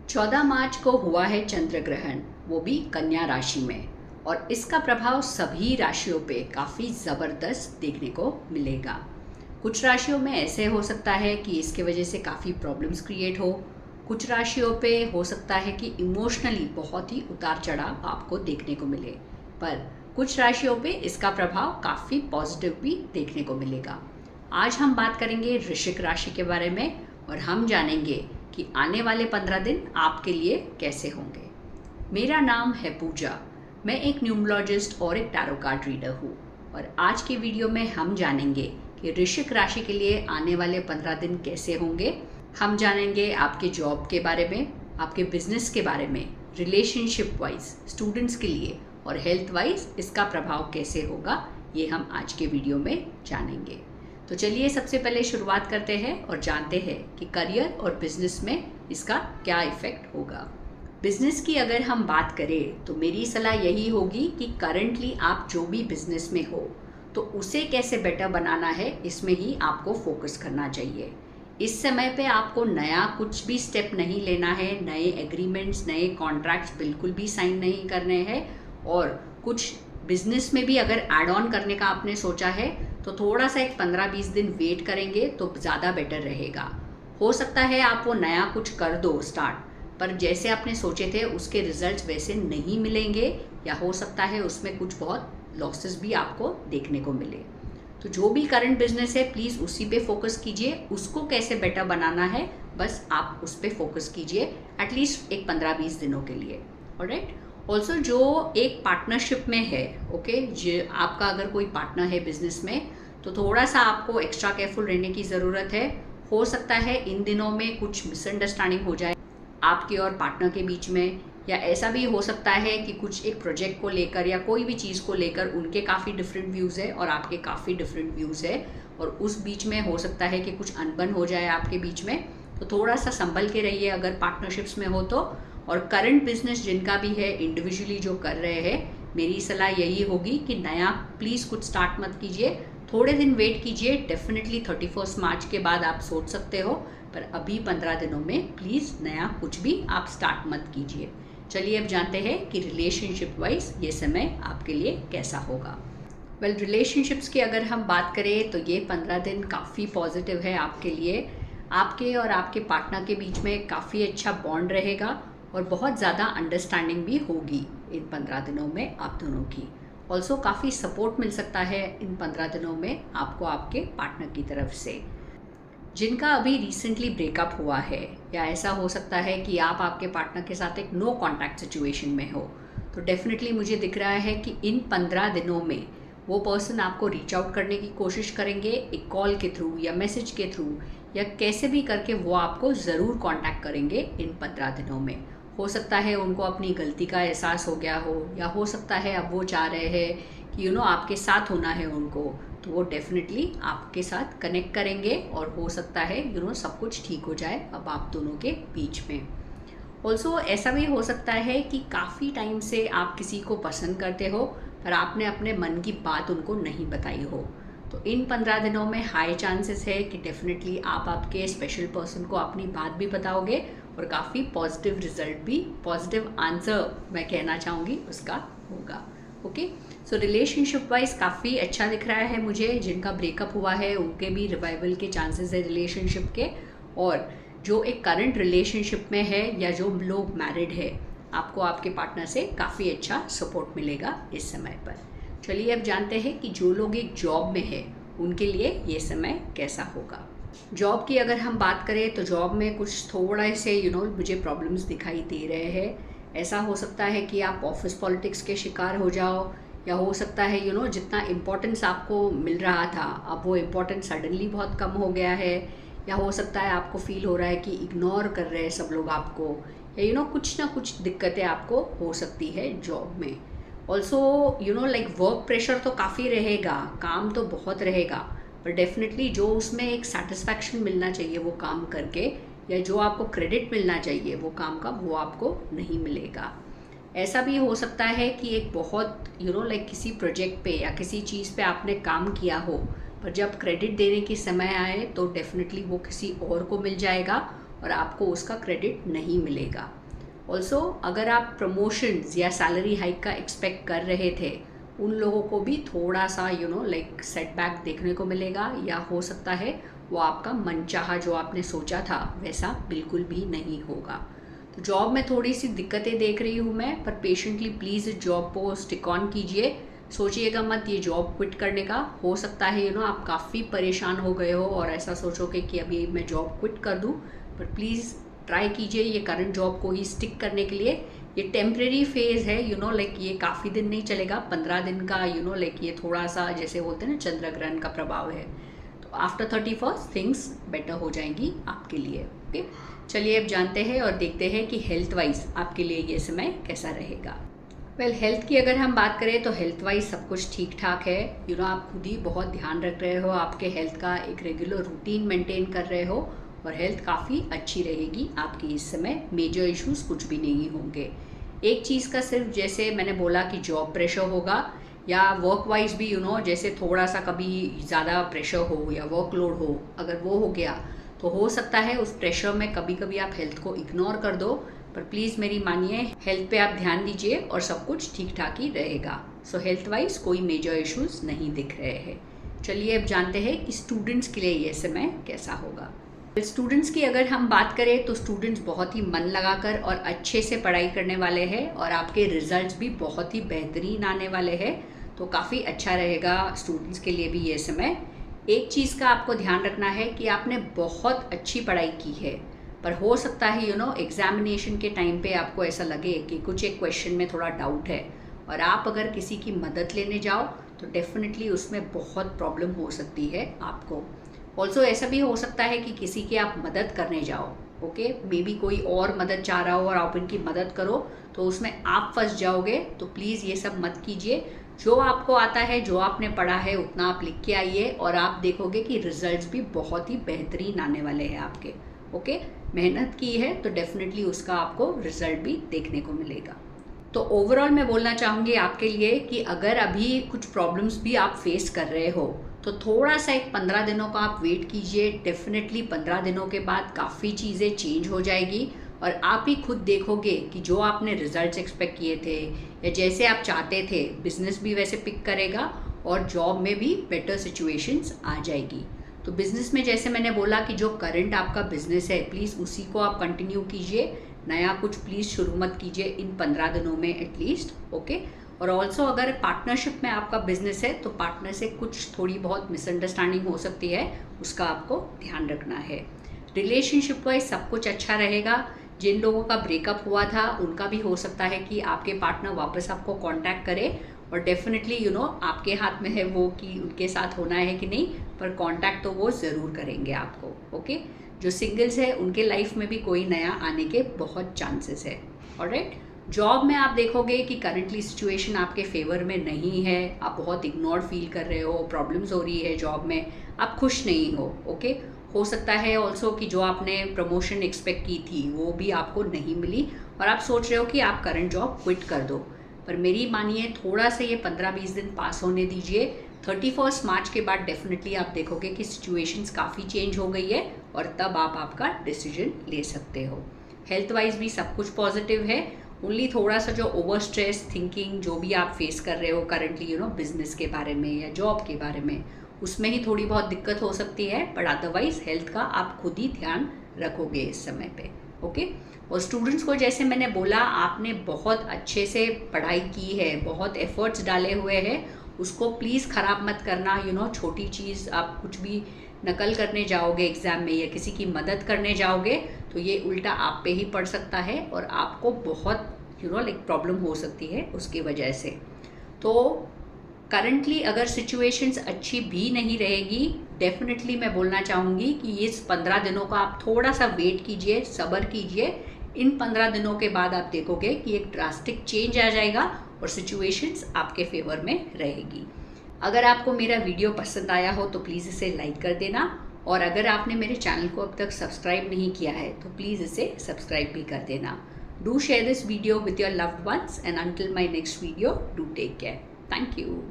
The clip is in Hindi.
14 मार्च को हुआ है चंद्र ग्रहण, वो भी कन्या राशि में। और इसका प्रभाव सभी राशियों पे काफ़ी ज़बरदस्त देखने को मिलेगा। कुछ राशियों में ऐसे हो सकता है कि इसके वजह से काफ़ी प्रॉब्लम्स क्रिएट हो। कुछ राशियों पे हो सकता है कि इमोशनली बहुत ही उतार चढ़ाव आपको देखने को मिले। पर कुछ राशियों पे इसका प्रभाव काफ़ी पॉजिटिव भी देखने को मिलेगा। आज हम बात करेंगे वृश्चिक राशि के बारे में और हम जानेंगे कि आने वाले 15 दिन आपके लिए कैसे होंगे। मेरा नाम है पूजा। मैं एक न्यूमरोलॉजिस्ट और एक टैरो कार्ड रीडर हूँ। और आज की वीडियो में हम जानेंगे कि वृश्चिक राशि के लिए आने वाले 15 दिन कैसे होंगे। हम जानेंगे आपके जॉब के बारे में, आपके बिजनेस के बारे में, रिलेशनशिप वाइज, स्टूडेंट्स के लिए और हेल्थ वाइज इसका प्रभाव कैसे होगा, ये हम आज के वीडियो में जानेंगे। तो चलिए सबसे पहले शुरुआत करते हैं और जानते हैं कि करियर और बिजनेस में इसका क्या इफेक्ट होगा। बिजनेस की अगर हम बात करें तो मेरी सलाह यही होगी कि करंटली आप जो भी बिजनेस में हो तो उसे कैसे बेटर बनाना है, इसमें ही आपको फोकस करना चाहिए। इस समय पे आपको नया कुछ भी स्टेप नहीं लेना है, नए एग्रीमेंट्स, नए कॉन्ट्रैक्ट्स बिल्कुल भी साइन नहीं करने हैं। और कुछ बिजनेस में भी अगर एड ऑन करने का आपने सोचा है तो थोड़ा सा एक 15-20 दिन वेट करेंगे तो ज़्यादा बेटर रहेगा। हो सकता है आप वो नया कुछ कर दो स्टार्ट, पर जैसे आपने सोचे थे उसके रिजल्ट्स वैसे नहीं मिलेंगे, या हो सकता है उसमें कुछ बहुत लॉसेस भी आपको देखने को मिले। तो जो भी करंट बिजनेस है प्लीज़ उसी पे फोकस कीजिए, उसको कैसे बेटर बनाना है बस आप उस पर फोकस कीजिए एटलीस्ट एक 15-20 दिनों के लिए। ऑलराइट। ऑल्सो जो एक पार्टनरशिप में है, ओके, जो आपका अगर कोई पार्टनर है बिजनेस में तो थोड़ा सा आपको एक्स्ट्रा केयरफुल रहने की ज़रूरत है। हो सकता है इन दिनों में कुछ मिसअंडरस्टैंडिंग हो जाए आपके और पार्टनर के बीच में, या ऐसा भी हो सकता है कि कुछ एक प्रोजेक्ट को लेकर या कोई भी चीज़ को लेकर उनके काफ़ी डिफरेंट व्यूज़ है और आपके काफ़ी डिफरेंट व्यूज़ है, और उस बीच में हो सकता है कि कुछ अनबन हो जाए आपके बीच में। तो थोड़ा सा संभल के रहिए अगर पार्टनरशिप्स में हो तो। और करंट बिजनेस जिनका भी है इंडिविजुअली जो कर रहे हैं, मेरी सलाह यही होगी कि नया प्लीज़ कुछ स्टार्ट मत कीजिए, थोड़े दिन वेट कीजिए। डेफिनेटली 31 मार्च के बाद आप सोच सकते हो, पर अभी 15 दिनों में प्लीज़ नया कुछ भी आप स्टार्ट मत कीजिए। चलिए अब जानते हैं कि रिलेशनशिप वाइज ये समय आपके लिए कैसा होगा। वेल, रिलेशनशिप्स की अगर हम बात करें तो ये 15 दिन काफ़ी पॉजिटिव है आपके लिए। आपके और आपके पार्टनर के बीच में काफ़ी अच्छा बॉन्ड रहेगा और बहुत ज़्यादा अंडरस्टैंडिंग भी होगी इन 15 दिनों में आप दोनों की। ऑल्सो काफ़ी सपोर्ट मिल सकता है इन 15 दिनों में आपको आपके पार्टनर की तरफ से। जिनका अभी रिसेंटली ब्रेकअप हुआ है, या ऐसा हो सकता है कि आप आपके पार्टनर के साथ एक नो कांटेक्ट सिचुएशन में हो, तो डेफिनेटली मुझे दिख रहा है कि इन 15 दिनों में वो पर्सन आपको रीच आउट करने की कोशिश करेंगे, एक कॉल के थ्रू या मैसेज के थ्रू या कैसे भी करके वो आपको ज़रूर कांटेक्ट करेंगे इन 15 दिनों में। हो सकता है उनको अपनी गलती का एहसास हो गया हो, या हो सकता है अब वो चाह रहे हैं कि आपके साथ होना है उनको, तो वो डेफिनेटली आपके साथ कनेक्ट करेंगे और हो सकता है सब कुछ ठीक हो जाए अब आप दोनों के बीच में। ऑल्सो ऐसा भी हो सकता है कि काफ़ी टाइम से आप किसी को पसंद करते हो पर आपने अपने मन की बात उनको नहीं बताई हो, तो इन 15 दिनों में हाई चांसेस है कि डेफिनेटली आप आपके स्पेशल पर्सन को अपनी बात भी बताओगे और काफ़ी पॉजिटिव रिजल्ट भी, पॉजिटिव आंसर मैं कहना चाहूँगी, उसका होगा। ओके, सो रिलेशनशिप वाइज काफ़ी अच्छा दिख रहा है मुझे। जिनका ब्रेकअप हुआ है उनके भी रिवाइवल के चांसेस है रिलेशनशिप के, और जो एक करंट रिलेशनशिप में है या जो लोग मैरिड है, आपको आपके पार्टनर से काफ़ी अच्छा सपोर्ट मिलेगा इस समय पर। चलिए अब जानते हैं कि जो लोग एक जॉब में है उनके लिए ये समय कैसा होगा। जॉब की अगर हम बात करें तो जॉब में कुछ थोड़ा से मुझे प्रॉब्लम्स दिखाई दे रहे हैं। ऐसा हो सकता है कि आप ऑफिस पॉलिटिक्स के शिकार हो जाओ, या हो सकता है जितना इम्पोर्टेंस आपको मिल रहा था अब वो इम्पोर्टेंस सडनली बहुत कम हो गया है, या हो सकता है आपको फील हो रहा है कि इग्नोर कर रहे हैं सब लोग आपको, या कुछ ना कुछ दिक्कतें आपको हो सकती है जॉब में। ऑल्सो लाइक वर्क प्रेशर तो काफ़ी रहेगा, काम तो बहुत रहेगा, पर डेफिनेटली जो उसमें एक सेटिस्फैक्शन मिलना चाहिए वो काम करके, या जो आपको क्रेडिट मिलना चाहिए वो काम का, वो आपको नहीं मिलेगा। ऐसा भी हो सकता है कि एक बहुत लाइक किसी प्रोजेक्ट पे या किसी चीज़ पे आपने काम किया हो, पर जब क्रेडिट देने की समय आए तो डेफिनेटली वो किसी और को मिल जाएगा और आपको उसका क्रेडिट नहीं मिलेगा। ऑल्सो अगर आप प्रमोशंस या सैलरी हाइक का एक्सपेक्ट कर रहे थे, उन लोगों को भी थोड़ा सा सेटबैक देखने को मिलेगा, या हो सकता है वो आपका मनचाहा जो आपने सोचा था वैसा बिल्कुल भी नहीं होगा। तो जॉब में थोड़ी सी दिक्कतें देख रही हूँ मैं, पर पेशेंटली प्लीज़ इस जॉब को स्टिक ऑन कीजिए। सोचिएगा मत ये जॉब क्विट करने का। हो सकता है आप काफ़ी परेशान हो गए हो और ऐसा सोचोगे कि अभी मैं जॉब क्विट कर दूँ, पर प्लीज़ ट्राई कीजिए ये करंट जॉब को ही स्टिक करने के लिए। ये टेम्प्रेरी फेज़ है, ये काफ़ी दिन नहीं चलेगा, 15 दिन का ये थोड़ा सा जैसे बोलते हैं ना चंद्र ग्रहण का प्रभाव है। तो आफ्टर 31st थिंग्स बेटर हो जाएंगी आपके लिए। ओके, चलिए अब जानते हैं और देखते हैं कि हेल्थ वाइज आपके लिए ये समय कैसा रहेगा। हेल्थ की अगर हम बात करें तो हेल्थ वाइज सब कुछ ठीक ठाक है। आप खुद ही बहुत ध्यान रख रहे हो, आपके हेल्थ का एक रेगुलर रूटीन मेंटेन कर रहे हो और हेल्थ काफ़ी अच्छी रहेगी आपकी इस समय। मेजर इश्यूज़ कुछ भी नहीं होंगे। एक चीज़ का सिर्फ जैसे मैंने बोला कि जॉब प्रेशर होगा या वर्क वाइज भी जैसे थोड़ा सा कभी ज़्यादा प्रेशर हो या वर्कलोड हो, अगर वो हो गया तो हो सकता है उस प्रेशर में कभी कभी आप हेल्थ को इग्नोर कर दो। पर प्लीज़ मेरी मानिए, हेल्थ पे आप ध्यान दीजिए और सब कुछ ठीक ठाक ही रहेगा। सो हेल्थ वाइज कोई मेजर इश्यूज़ नहीं दिख रहे हैं। चलिए अब जानते हैं कि स्टूडेंट्स के लिए ये समय कैसा होगा। स्टूडेंट्स की अगर हम बात करें तो स्टूडेंट्स बहुत ही मन लगाकर और अच्छे से पढ़ाई करने वाले हैं और आपके रिजल्ट्स भी बहुत ही बेहतरीन आने वाले हैं। तो काफ़ी अच्छा रहेगा स्टूडेंट्स के लिए भी ये समय। एक चीज़ का आपको ध्यान रखना है कि आपने बहुत अच्छी पढ़ाई की है, पर हो सकता है एग्जामिनेशन के टाइम पे आपको ऐसा लगे कि कुछ एक क्वेश्चन में थोड़ा डाउट है और आप अगर किसी की मदद लेने जाओ तो डेफिनेटली उसमें बहुत प्रॉब्लम हो सकती है आपको। ऑल्सो ऐसा भी हो सकता है कि किसी की आप मदद करने जाओ, ओके, मे बी कोई और मदद चाह रहा हो और आप उनकी मदद करो तो उसमें आप फंस जाओगे। तो प्लीज़ ये सब मत कीजिए। जो आपको आता है, जो आपने पढ़ा है, उतना आप लिख के आइए और आप देखोगे कि रिजल्ट्स भी बहुत ही बेहतरीन आने वाले हैं आपके। ओके, मेहनत की है तो डेफिनेटली उसका आपको रिजल्ट भी देखने को मिलेगा। तो ओवरऑल मैं बोलना चाहूँगी आपके लिए कि अगर अभी कुछ प्रॉब्लम्स भी आप फेस कर रहे हो तो थोड़ा सा एक 15 दिनों का आप वेट कीजिए। डेफिनेटली 15 दिनों के बाद काफ़ी चीज़ें चेंज हो जाएगी और आप ही खुद देखोगे कि जो आपने रिजल्ट्स एक्सपेक्ट किए थे या जैसे आप चाहते थे, बिजनेस भी वैसे पिक करेगा और जॉब में भी बेटर सिचुएशंस आ जाएगी। तो बिज़नेस में जैसे मैंने बोला कि जो करंट आपका बिज़नेस है प्लीज़ उसी को आप कंटिन्यू कीजिए, नया कुछ प्लीज़ शुरू मत कीजिए इन 15 दिनों में एटलीस्ट। ओके, और ऑल्सो अगर पार्टनरशिप में आपका बिजनेस है तो पार्टनर से कुछ थोड़ी बहुत मिसअंडरस्टैंडिंग हो सकती है, उसका आपको ध्यान रखना है। रिलेशनशिप वाइज सब कुछ अच्छा रहेगा। जिन लोगों का ब्रेकअप हुआ था उनका भी हो सकता है कि आपके पार्टनर वापस आपको कांटेक्ट करे और डेफिनेटली आपके हाथ में है वो कि उनके साथ होना है कि नहीं, पर कांटेक्ट तो वो ज़रूर करेंगे आपको। ओके, जो सिंगल्स है उनके लाइफ में भी कोई नया आने के बहुत चांसेस है। ऑलराइट, जॉब में आप देखोगे कि करंटली सिचुएशन आपके फेवर में नहीं है, आप बहुत इग्नोर फील कर रहे हो, प्रॉब्लम्स हो रही है जॉब में, आप खुश नहीं हो। ओके, हो सकता है ऑल्सो कि जो आपने प्रमोशन एक्सपेक्ट की थी वो भी आपको नहीं मिली और आप सोच रहे हो कि आप करंट जॉब क्विट कर दो। पर मेरी मानिए, थोड़ा सा ये 15-20 दिन पास होने दीजिए। 31 मार्च के बाद डेफिनेटली आप देखोगे कि सिचुएशंस काफ़ी चेंज हो गई है और तब आप आपका डिसीजन ले सकते हो। हेल्थ वाइज भी सब कुछ पॉजिटिव है। ओनली थोड़ा सा जो ओवर स्ट्रेस थिंकिंग जो भी आप फेस कर रहे हो करंटली बिजनेस के बारे में या जॉब के बारे में, उसमें ही थोड़ी बहुत दिक्कत हो सकती है, बट अदरवाइज हेल्थ का आप खुद ही ध्यान रखोगे इस समय पे। ओके, और स्टूडेंट्स को जैसे मैंने बोला, आपने बहुत अच्छे से पढ़ाई की है, बहुत एफर्ट्स डाले हुए हैं, उसको प्लीज़ ख़राब मत करना। छोटी चीज़ आप कुछ भी नकल करने जाओगे एग्ज़ाम में या किसी की मदद करने जाओगे तो ये उल्टा आप पे ही पड़ सकता है और आपको बहुत प्रॉब्लम हो सकती है उसकी वजह से। तो करंटली अगर सिचुएशंस अच्छी भी नहीं रहेगी, डेफिनेटली मैं बोलना चाहूँगी कि इस 15 दिनों का आप थोड़ा सा वेट कीजिए, सब्र कीजिए। इन 15 दिनों के बाद आप देखोगे कि एक ड्रास्टिक चेंज आ जाएगा और सिचुएशंस आपके फेवर में रहेगी। अगर आपको मेरा वीडियो पसंद आया हो तो प्लीज़ इसे लाइक कर देना और अगर आपने मेरे चैनल को अब तक सब्सक्राइब नहीं किया है तो प्लीज़ इसे सब्सक्राइब भी कर देना। Do share this video with your loved ones and until my next video, do take care. Thank you.